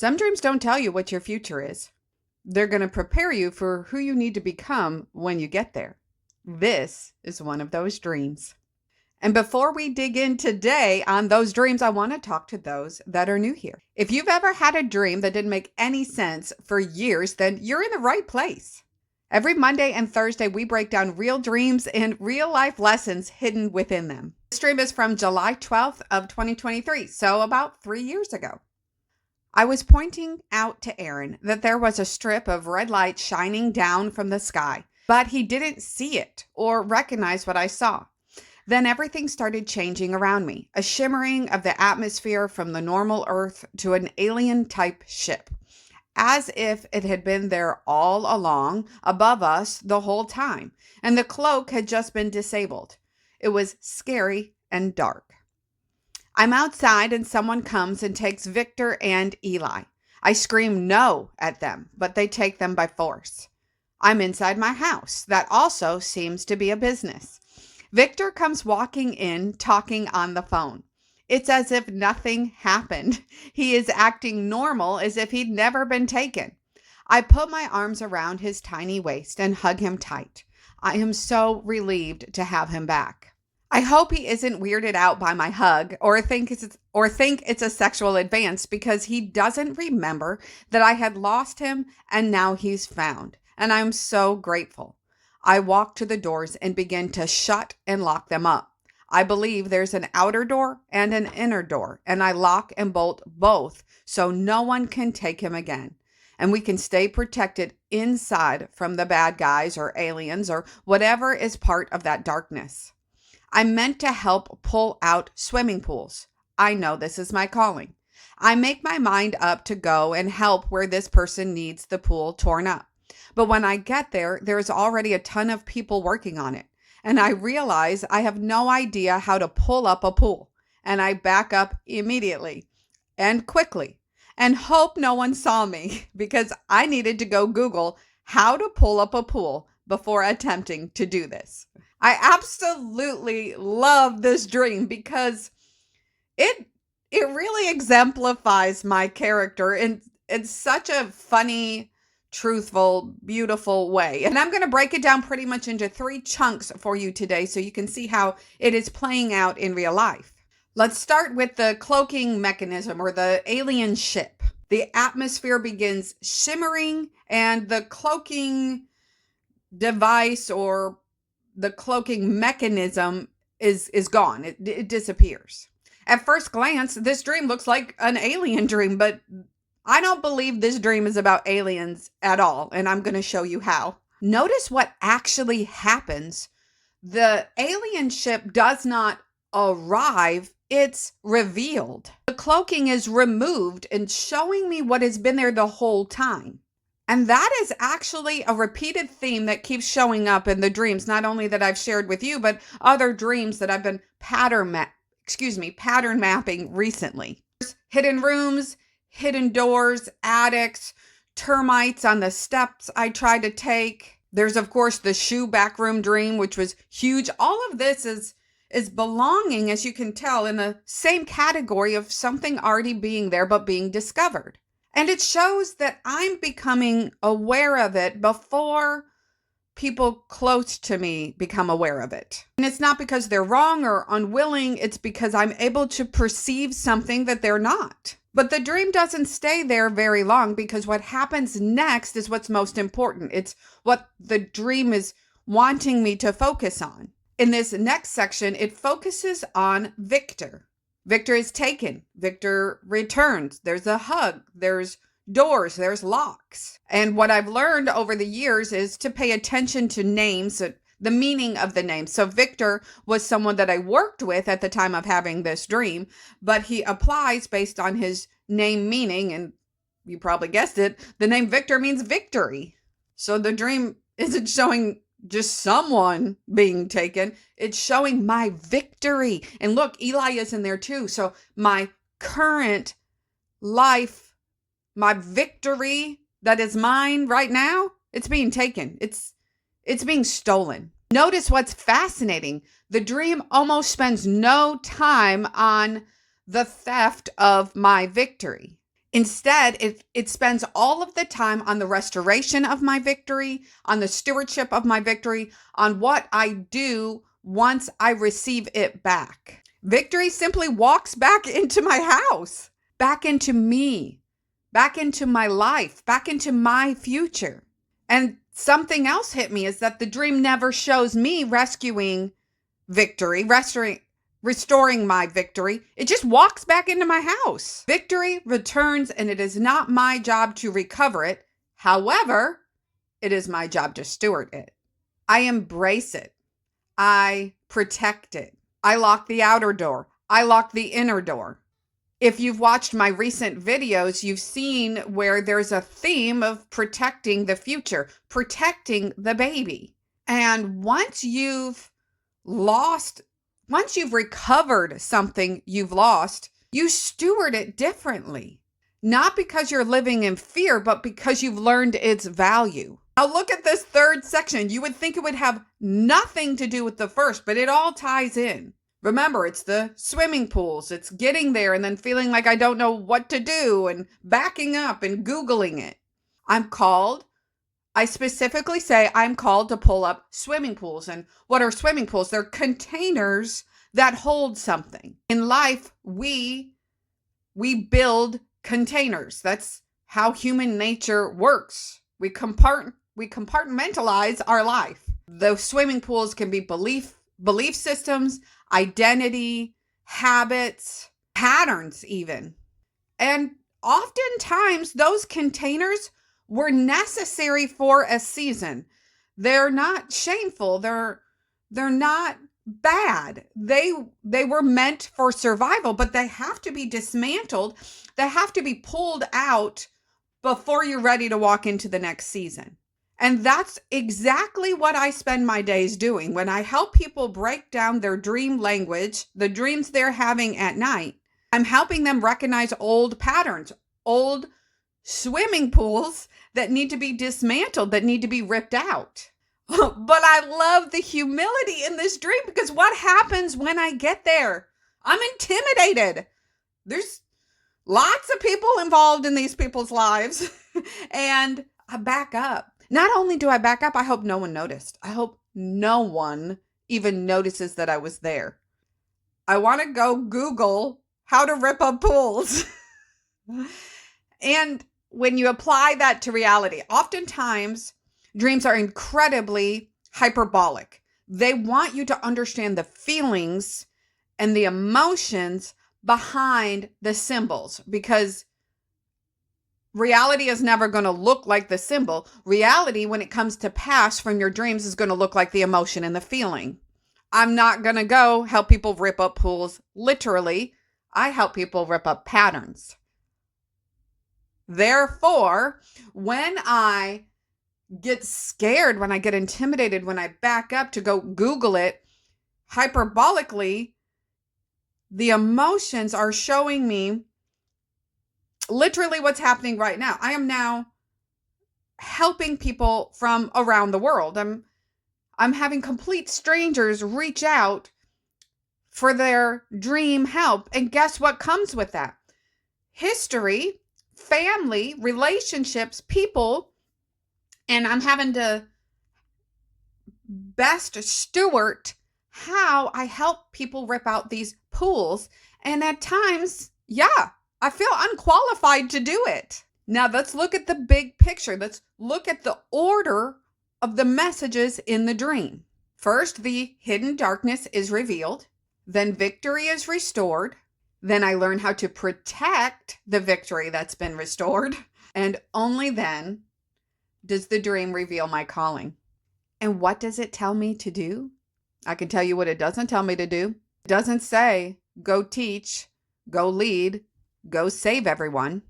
Some dreams don't tell you what your future is. They're going to prepare you for who you need to become when you get there. This is one of those dreams. And before we dig in today on those dreams, I want to talk to those that are new here. If you've ever had a dream that didn't make any sense for years, then you're in the right place. Every Monday and Thursday, we break down real dreams and real life lessons hidden within them. This dream is from July 12th of 2023, so about 3 years ago. I was pointing out to Aaron that there was a strip of red light shining down from the sky, but he didn't see it or recognize what I saw. Then everything started changing around me, a shimmering of the atmosphere from the normal Earth to an alien-type ship, as if it had been there all along, above us the whole time, and the cloak had just been disabled. It was scary and dark. I'm outside and someone comes and takes Victor and Eli. I scream no at them, but they take them by force. I'm inside my house. That also seems to be a business. Victor comes walking in, talking on the phone. It's as if nothing happened. He is acting normal, as if he'd never been taken. I put my arms around his tiny waist and hug him tight. I am so relieved to have him back. I hope he isn't weirded out by my hug or think it's a sexual advance, because he doesn't remember that I had lost him and now he's found. And I'm so grateful. I walk to the doors and begin to shut and lock them up. I believe there's an outer door and an inner door, and I lock and bolt both so no one can take him again. And we can stay protected inside from the bad guys or aliens or whatever is part of that darkness. I'm meant to help pull out swimming pools. I know this is my calling. I make my mind up to go and help where this person needs the pool torn up. But when I get there, there's already a ton of people working on it. And I realize I have no idea how to pull up a pool. And I back up immediately and quickly and hope no one saw me, because I needed to go Google how to pull up a pool before attempting to do this. I absolutely love this dream because it really exemplifies my character in such a funny, truthful, beautiful way. And I'm going to break it down pretty much into 3 chunks for you today so you can see how it is playing out in real life. Let's start with the cloaking mechanism, or the alien ship. The atmosphere begins shimmering and the cloaking device, or the cloaking mechanism, is gone. It disappears. At first glance, this dream looks like an alien dream, but I don't believe this dream is about aliens at all, and I'm going to show you how. Notice what actually happens. The alien ship does not arrive, it's revealed. The cloaking is removed and showing me what has been there the whole time. And that is actually a repeated theme that keeps showing up in the dreams, not only that I've shared with you, but other dreams that I've been pattern mapping recently. There's hidden rooms, hidden doors, attics, termites on the steps I tried to take. There's, of course, the shoe backroom dream, which was huge. All of this is belonging, as you can tell, in the same category of something already being there but being discovered. And it shows that I'm becoming aware of it before people close to me become aware of it. And it's not because they're wrong or unwilling, it's because I'm able to perceive something that they're not. But the dream doesn't stay there very long, because what happens next is what's most important. It's what the dream is wanting me to focus on. In this next section, it focuses on Victor. Victor is taken. Victor returns. There's a hug. There's doors. There's locks. And what I've learned over the years is to pay attention to names, the meaning of the name. So Victor was someone that I worked with at the time of having this dream, but he applies based on his name meaning. And you probably guessed it. The name Victor means victory. So the dream isn't showing just someone being taken. It's showing my victory. And look, Eli is in there too. So my current life, my victory that is mine right now, it's being taken. It's being stolen. Notice what's fascinating. The dream almost spends no time on the theft of my victory. Instead, it spends all of the time on the restoration of my victory, on the stewardship of my victory, on what I do once I receive it back. Victory simply walks back into my house, back into me, back into my life, back into my future. And something else hit me is that the dream never shows me rescuing victory, restoring my victory. It just walks back into my house. Victory returns, and it is not my job to recover it. However, it is my job to steward it. I embrace it. I protect it. I lock the outer door. I lock the inner door. If you've watched my recent videos, you've seen where there's a theme of protecting the future, protecting the baby. And once you've recovered something you've lost, you steward it differently. Not because you're living in fear, but because you've learned its value. Now look at this third section. You would think it would have nothing to do with the first, but it all ties in. Remember, it's the swimming pools. It's getting there and then feeling like I don't know what to do and backing up and Googling it. I specifically say I'm called to pull up swimming pools. And what are swimming pools? They're containers that hold something. In life, we build containers. That's how human nature works. We compartmentalize our life. The swimming pools can be belief systems, identity, habits, patterns even. And oftentimes those containers were necessary for a season. They're not shameful. They're not bad. They were meant for survival, but they have to be dismantled. They have to be pulled out before you're ready to walk into the next season. And that's exactly what I spend my days doing. When I help people break down their dream language, the dreams they're having at night, I'm helping them recognize old patterns, old swimming pools that need to be dismantled, that need to be ripped out. But I love the humility in this dream, because what happens when I get there? I'm intimidated. There's lots of people involved in these people's lives. And I back up. Not only do I back up, I hope no one noticed. I hope no one even notices that I was there. I want to go Google how to rip up pools. And when you apply that to reality, oftentimes dreams are incredibly hyperbolic. They want you to understand the feelings and the emotions behind the symbols, because reality is never going to look like the symbol. Reality, when it comes to pass from your dreams, is going to look like the emotion and the feeling. I'm not going to go help people rip up pools literally. I help people rip up patterns. Therefore, when I get scared, when I get intimidated, when I back up to go Google it, hyperbolically, the emotions are showing me literally what's happening right now. I am now helping people from around the world. I'm having complete strangers reach out for their dream help. And guess what comes with that? History, family, relationships, people. And I'm having to best steward how I help people rip out these pools. And at times, I feel unqualified to do it. Now let's look at the big picture. Let's look at the order of the messages in the dream. First, the hidden darkness is revealed. Then victory is restored. Then I learn how to protect the victory that's been restored. And only then does the dream reveal my calling. And what does it tell me to do? I can tell you what it doesn't tell me to do. It doesn't say, go teach, go lead, go save everyone.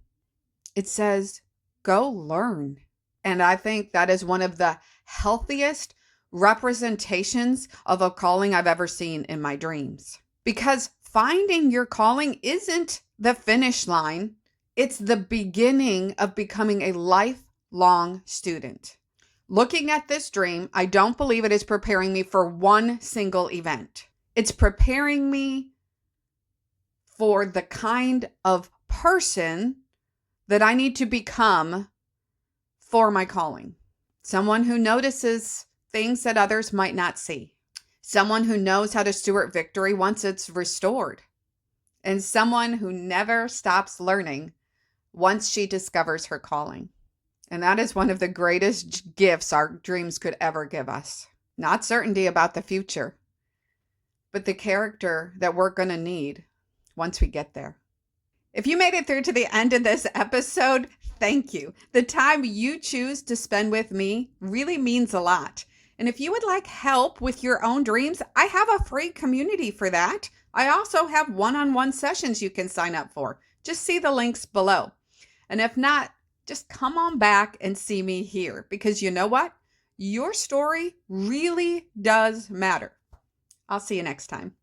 It says, go learn. And I think that is one of the healthiest representations of a calling I've ever seen in my dreams. Because finding your calling isn't the finish line. It's the beginning of becoming a lifelong student. Looking at this dream, I don't believe it is preparing me for one single event. It's preparing me for the kind of person that I need to become for my calling. Someone who notices things that others might not see. Someone who knows how to steward victory once it's restored. And someone who never stops learning once she discovers her calling. And that is one of the greatest gifts our dreams could ever give us. Not certainty about the future, but the character that we're going to need once we get there. If you made it through to the end of this episode, thank you. The time you choose to spend with me really means a lot. And if you would like help with your own dreams, I have a free community for that. I also have one-on-one sessions you can sign up for. Just see the links below. And if not, just come on back and see me here, because you know what? Your story really does matter. I'll see you next time.